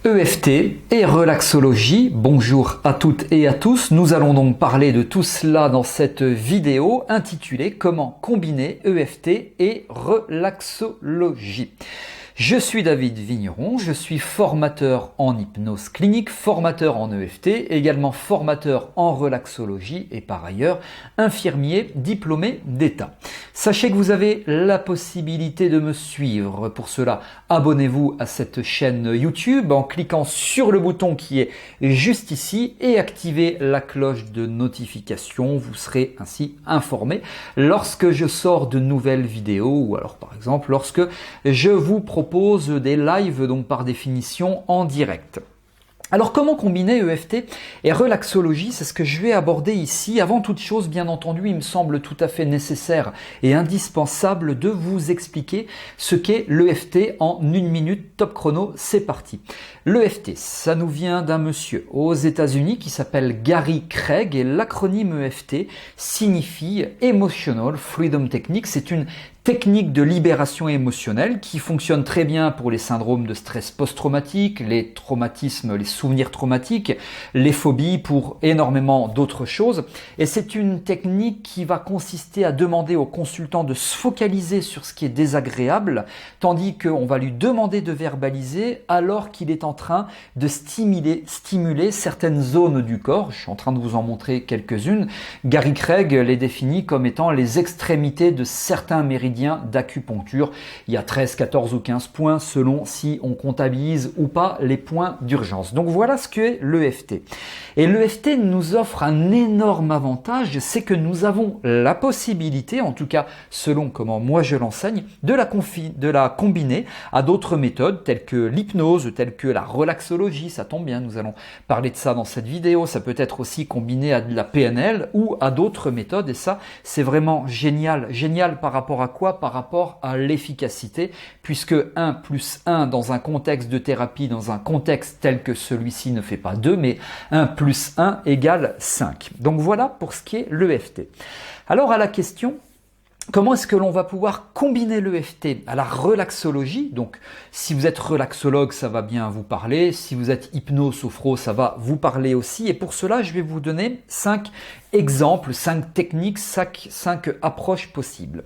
EFT et relaxologie, bonjour à toutes et à tous. Nous allons donc parler de tout cela dans cette vidéo intitulée Comment combiner EFT et relaxologie. Je suis David Vigneron, je suis formateur en hypnose clinique, formateur en EFT, également formateur en relaxologie et par ailleurs infirmier diplômé d'État. Sachez que vous avez la possibilité de me suivre. Pour cela, abonnez-vous à cette chaîne YouTube en cliquant sur le bouton qui est juste ici et activez la cloche de notification. Vous serez ainsi informé lorsque je sors de nouvelles vidéos ou alors par exemple lorsque je vous propose des lives, donc par définition en direct. Alors comment combiner EFT et relaxologie? C'est ce que je vais aborder ici. Avant toute chose, bien entendu, il me semble tout à fait nécessaire et indispensable de vous expliquer ce qu'est l'EFT en une minute. Top chrono, c'est parti. L'EFT, ça nous vient d'un monsieur aux États-Unis qui s'appelle Gary Craig et l'acronyme EFT signifie Emotional Freedom Technique. C'est une technique de libération émotionnelle qui fonctionne très bien pour les syndromes de stress post-traumatique, les traumatismes, les souvenirs traumatiques, les phobies, pour énormément d'autres choses. Et c'est une technique qui va consister à demander au consultant de se focaliser sur ce qui est désagréable, tandis qu'on va lui demander de verbaliser alors qu'il est en train de stimuler certaines zones du corps. Je suis en train de vous en montrer quelques-unes. Gary Craig les définit comme étant les extrémités de certains méridiens d'acupuncture. Il y a 13, 14 ou 15 points selon si on comptabilise ou pas les points d'urgence. Donc voilà ce qu'est l'EFT. Et l'EFT nous offre un énorme avantage, c'est que nous avons la possibilité, en tout cas selon comment moi je l'enseigne, de la combiner à d'autres méthodes telles que l'hypnose, telles que la relaxologie. Ça tombe bien, nous allons parler de ça dans cette vidéo. Ça peut être aussi combiné à de la PNL ou à d'autres méthodes et ça c'est vraiment génial. Génial par rapport à quoi? Par rapport à l'efficacité, puisque 1 plus 1 dans un contexte de thérapie, dans un contexte tel que celui-ci ne fait pas 2, mais 1 plus 1 égale 5. Donc voilà pour ce qui est l'EFT. Alors à la question, comment est-ce que l'on va pouvoir combiner l'EFT à la relaxologie? Donc, si vous êtes relaxologue, ça va bien vous parler. Si vous êtes hypno-sophro, ça va vous parler aussi. Et pour cela, je vais vous donner 5 exemples, 5 techniques, 5 approches possibles.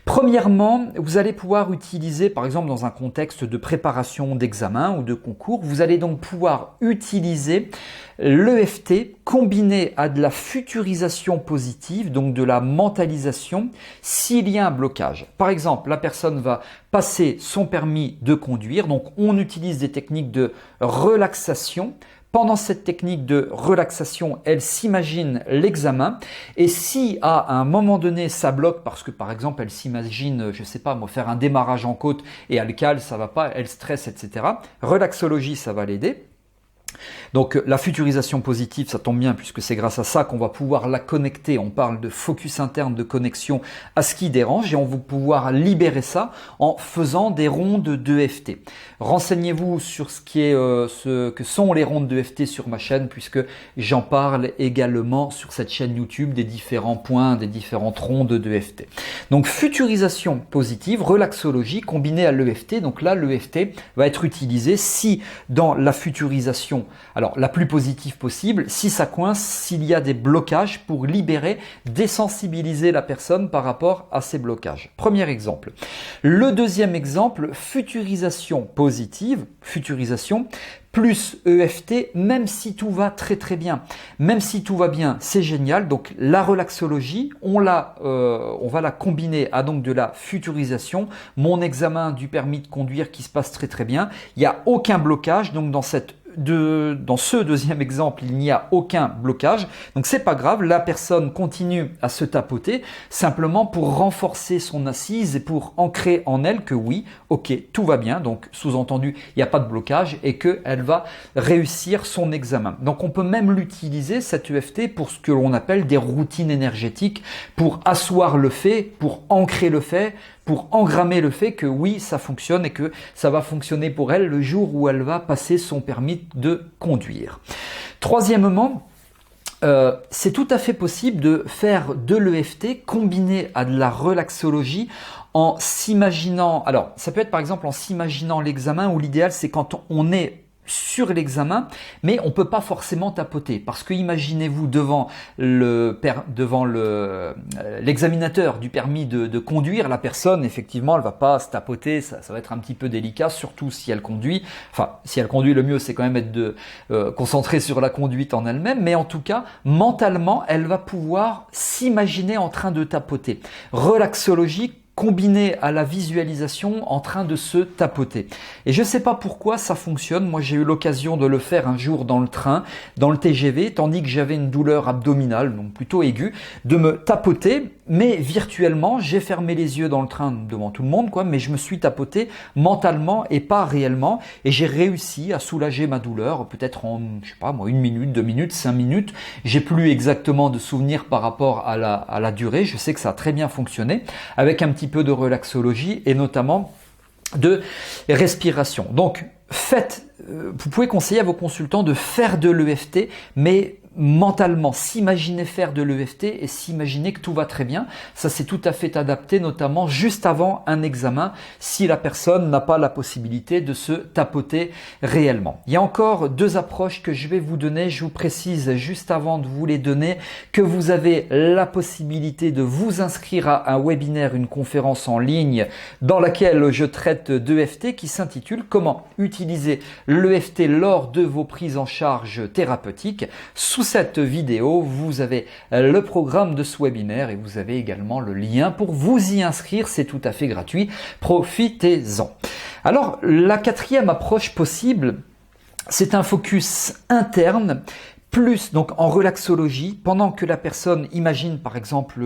Premièrement, vous allez pouvoir utiliser, par exemple, dans un contexte de préparation d'examen ou de concours, vous allez donc pouvoir utiliser l'EFT combiné à de la futurisation positive, donc de la mentalisation, s'il y a un blocage. Par exemple, la personne va passer son permis de conduire, donc on utilise des techniques de relaxation. Pendant cette technique de relaxation, elle s'imagine l'examen et si à un moment donné ça bloque parce que par exemple elle s'imagine, je sais pas moi, faire un démarrage en côte et elle cale, ça va pas, elle stresse, etc. Relaxologie, ça va l'aider. Donc la futurisation positive, ça tombe bien puisque c'est grâce à ça qu'on va pouvoir la connecter. On parle de focus interne, de connexion à ce qui dérange et on va pouvoir libérer ça en faisant des rondes d'EFT. Renseignez-vous sur ce que sont les rondes d'EFT sur ma chaîne puisque j'en parle également sur cette chaîne YouTube des différents points, des différentes rondes d'EFT. Donc futurisation positive, relaxologie combinée à l'EFT. Donc là, l'EFT va être utilisé si dans la futurisation, alors la plus positive possible, si ça coince, s'il y a des blocages pour libérer, désensibiliser la personne par rapport à ces blocages. Premier exemple. Le deuxième exemple, futurisation positive, futurisation plus EFT, même si tout va très très bien. Même si tout va bien, c'est génial. Donc la relaxologie, on va la combiner à donc de la futurisation. Mon examen du permis de conduire qui se passe très très bien. Il n'y a aucun blocage, donc dans ce deuxième exemple, il n'y a aucun blocage. Donc c'est pas grave, la personne continue à se tapoter simplement pour renforcer son assise et pour ancrer en elle que oui, ok, tout va bien. Donc sous-entendu, il n'y a pas de blocage et qu'elle va réussir son examen. Donc on peut même l'utiliser, cette EFT, pour ce que l'on appelle des routines énergétiques, pour asseoir le fait, pour ancrer le fait, pour engrammer le fait que oui, ça fonctionne et que ça va fonctionner pour elle le jour où elle va passer son permis de conduire. Troisièmement, c'est tout à fait possible de faire de l'EFT combiné à de la relaxologie en s'imaginant, alors ça peut être par exemple en s'imaginant l'examen où l'idéal c'est quand on est sur l'examen, mais on peut pas forcément tapoter parce que imaginez-vous devant l'examinateur du permis de conduire, la personne effectivement elle va pas se tapoter, ça va être un petit peu délicat, surtout si elle conduit. Enfin, si elle conduit, le mieux c'est quand même être concentrée sur la conduite en elle-même, mais en tout cas mentalement elle va pouvoir s'imaginer en train de tapoter. Relaxologie combiné à la visualisation en train de se tapoter. Et je ne sais pas pourquoi ça fonctionne. Moi, j'ai eu l'occasion de le faire un jour dans le train, dans le TGV, tandis que j'avais une douleur abdominale, donc plutôt aiguë, de me tapoter, mais virtuellement, j'ai fermé les yeux dans le train devant tout le monde, mais je me suis tapoté mentalement et pas réellement, et j'ai réussi à soulager ma douleur, peut-être en, je sais pas moi, 1 minute, 2 minutes, 5 minutes. J'ai plus exactement de souvenirs par rapport à la durée. Je sais que ça a très bien fonctionné, avec un petit peu de relaxologie et notamment de respiration. Donc, vous pouvez conseiller à vos consultants de faire de l'EFT, mais mentalement, s'imaginer faire de l'EFT et s'imaginer que tout va très bien. Ça, c'est tout à fait adapté, notamment juste avant un examen, si la personne n'a pas la possibilité de se tapoter réellement. Il y a encore 2 approches que je vais vous donner. Je vous précise juste avant de vous les donner que vous avez la possibilité de vous inscrire à un webinaire, une conférence en ligne dans laquelle je traite d'EFT qui s'intitule « Comment utiliser l'EFT lors de vos prises en charge thérapeutiques ». Sous cette vidéo, vous avez le programme de ce webinaire et vous avez également le lien pour vous y inscrire. C'est tout à fait gratuit. Profitez-en. Alors, la 4e approche possible, c'est un focus interne. Plus, donc en relaxologie, pendant que la personne imagine par exemple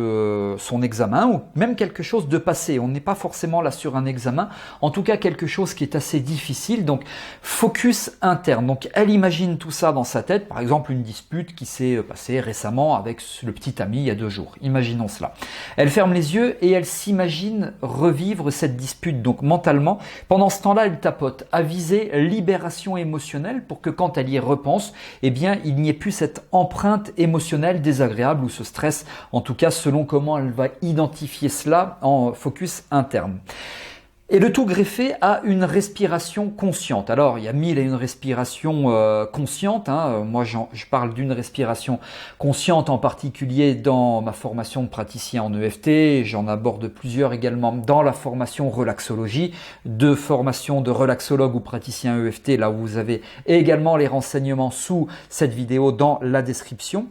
son examen ou même quelque chose de passé, on n'est pas forcément là sur un examen, en tout cas quelque chose qui est assez difficile, donc focus interne. Donc elle imagine tout ça dans sa tête, par exemple une dispute qui s'est passée récemment avec le petit ami il y a 2 jours, imaginons cela. Elle ferme les yeux et elle s'imagine revivre cette dispute, donc mentalement, pendant ce temps-là elle tapote, à viser libération émotionnelle pour que quand elle y repense, eh bien il n'y ait plus cette empreinte émotionnelle désagréable ou ce stress, en tout cas selon comment elle va identifier cela en focus interne. Et le tout greffé à une respiration consciente. Alors, il y a 1001 respirations conscientes. Moi, je parle d'une respiration consciente en particulier dans ma formation de praticien en EFT. J'en aborde plusieurs également dans la formation relaxologie, de formation de relaxologue ou praticien EFT, là où vous avez également les renseignements sous cette vidéo dans la description.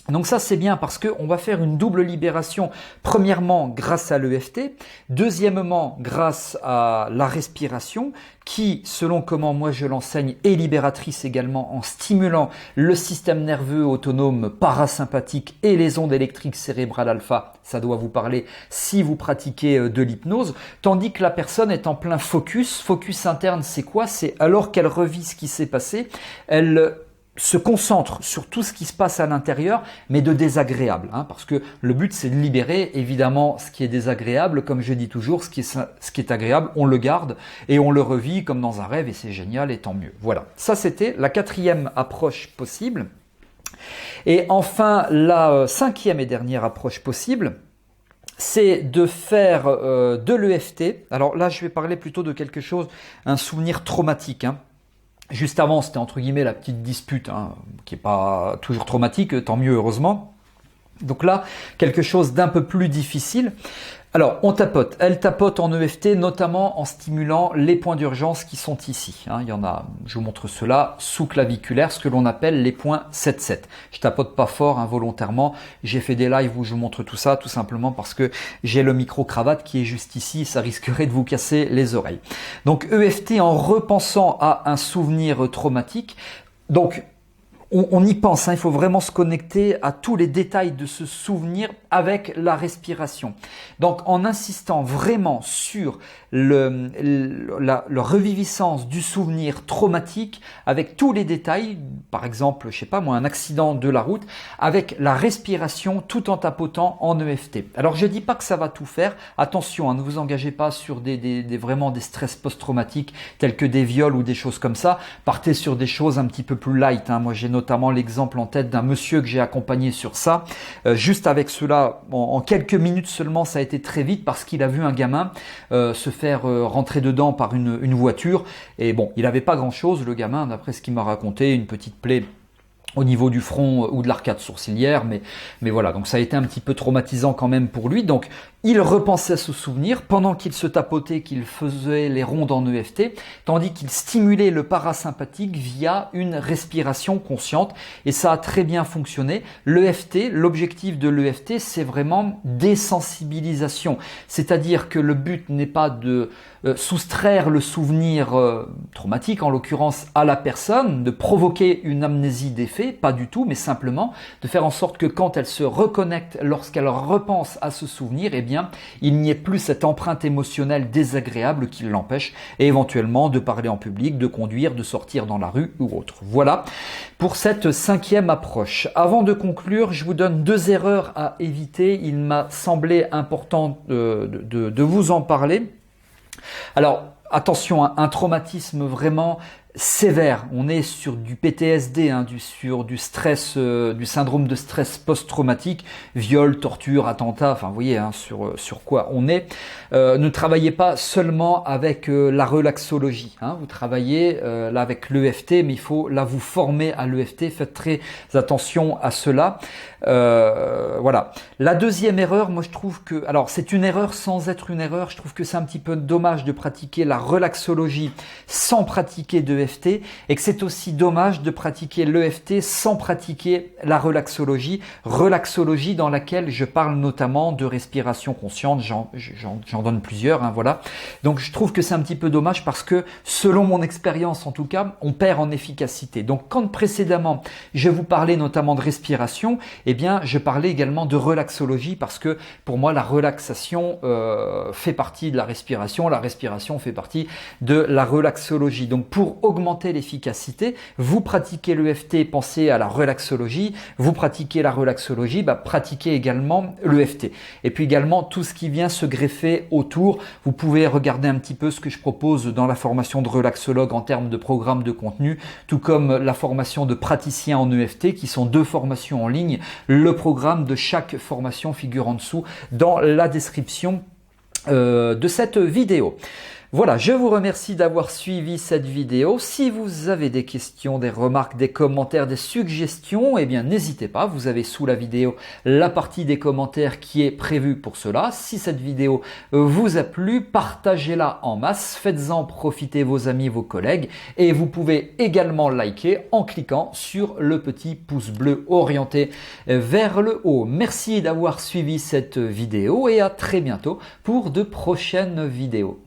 Donc ça c'est bien parce qu'on va faire une double libération, premièrement grâce à l'EFT, deuxièmement grâce à la respiration qui, selon comment moi je l'enseigne, est libératrice également en stimulant le système nerveux autonome parasympathique et les ondes électriques cérébrales alpha, ça doit vous parler si vous pratiquez de l'hypnose, tandis que la personne est en plein focus interne, c'est quoi? C'est alors qu'elle revit ce qui s'est passé, elle se concentre sur tout ce qui se passe à l'intérieur, mais de désagréable, parce que le but c'est de libérer évidemment ce qui est désagréable, comme je dis toujours, ce qui est agréable, on le garde et on le revit comme dans un rêve et c'est génial et tant mieux. Voilà, ça c'était la 4e approche possible. Et enfin, la 5e et dernière approche possible, c'est de faire de l'EFT. Alors là, je vais parler plutôt de quelque chose, un souvenir traumatique, Juste avant, c'était entre guillemets la petite dispute, qui n'est pas toujours traumatique, tant mieux heureusement. Donc là, quelque chose d'un peu plus difficile. Alors, on tapote. Elle tapote en EFT, notamment en stimulant les points d'urgence qui sont ici. Il y en a, je vous montre cela, sous-claviculaire, ce que l'on appelle les points 7-7. Je tapote pas fort volontairement. J'ai fait des lives où je vous montre tout ça, tout simplement parce que j'ai le micro-cravate qui est juste ici. Ça risquerait de vous casser les oreilles. Donc, EFT en repensant à un souvenir traumatique. Donc, on y pense, il faut vraiment se connecter à tous les détails de ce souvenir avec la respiration. Donc en insistant vraiment sur la reviviscence du souvenir traumatique avec tous les détails, par exemple, je sais pas moi, un accident de la route, avec la respiration tout en tapotant en EFT. Alors je dis pas que ça va tout faire, attention, ne vous engagez pas sur vraiment des stress post-traumatiques tels que des viols ou des choses comme ça, partez sur des choses un petit peu plus light. Moi j'ai noté notamment l'exemple en tête d'un monsieur que j'ai accompagné sur ça. Juste avec cela, en quelques minutes seulement, ça a été très vite parce qu'il a vu un gamin se faire rentrer dedans par une voiture. Et bon, il n'avait pas grand-chose, le gamin, d'après ce qu'il m'a raconté, une petite plaie au niveau du front ou de l'arcade sourcilière, mais voilà, donc ça a été un petit peu traumatisant quand même pour lui. Donc il repensait à ce souvenir pendant qu'il se tapotait, qu'il faisait les rondes en EFT, tandis qu'il stimulait le parasympathique via une respiration consciente, et ça a très bien fonctionné. L'EFT, l'objectif de l'EFT, c'est vraiment désensibilisation, c'est-à-dire que le but n'est pas de soustraire le souvenir traumatique, en l'occurrence à la personne, de provoquer une amnésie des faits, pas du tout, mais simplement de faire en sorte que quand elle se reconnecte, lorsqu'elle repense à ce souvenir, eh bien, il n'y ait plus cette empreinte émotionnelle désagréable qui l'empêche, et éventuellement de parler en public, de conduire, de sortir dans la rue ou autre. Voilà pour cette 5e approche. Avant de conclure, je vous donne 2 erreurs à éviter. Il m'a semblé important de vous en parler. Alors, attention, un traumatisme vraiment sévère. On est sur du PTSD, sur du stress, du syndrome de stress post-traumatique, viol, torture, attentat, enfin vous voyez sur quoi on est. Ne travaillez pas seulement avec la relaxologie. Vous travaillez là avec l'EFT, mais il faut là vous former à l'EFT. Faites très attention à cela. Voilà. La 2e erreur, moi je trouve que, alors c'est une erreur sans être une erreur, je trouve que c'est un petit peu dommage de pratiquer la relaxologie sans pratiquer d'EFT, et que c'est aussi dommage de pratiquer l'EFT sans pratiquer la relaxologie dans laquelle je parle notamment de respiration consciente. J'en donne plusieurs, voilà. Donc je trouve que c'est un petit peu dommage parce que selon mon expérience en tout cas, on perd en efficacité. Donc quand précédemment je vous parlais notamment de respiration, eh bien je parlais également de relaxologie parce que pour moi la relaxation fait partie de la respiration fait partie de la relaxologie. Donc pour augmenter l'efficacité, vous pratiquez l'EFT, pensez à la relaxologie, vous pratiquez la relaxologie, pratiquez également l'EFT. Et puis également tout ce qui vient se greffer autour, vous pouvez regarder un petit peu ce que je propose dans la formation de relaxologue en termes de programme de contenu, tout comme la formation de praticien en EFT, qui sont 2 formations en ligne. Le programme de chaque formation figure en dessous dans la description de cette vidéo. Voilà, je vous remercie d'avoir suivi cette vidéo. Si vous avez des questions, des remarques, des commentaires, des suggestions, eh bien n'hésitez pas, vous avez sous la vidéo la partie des commentaires qui est prévue pour cela. Si cette vidéo vous a plu, partagez-la en masse, faites-en profiter vos amis, vos collègues, et vous pouvez également liker en cliquant sur le petit pouce bleu orienté vers le haut. Merci d'avoir suivi cette vidéo et à très bientôt pour de prochaines vidéos.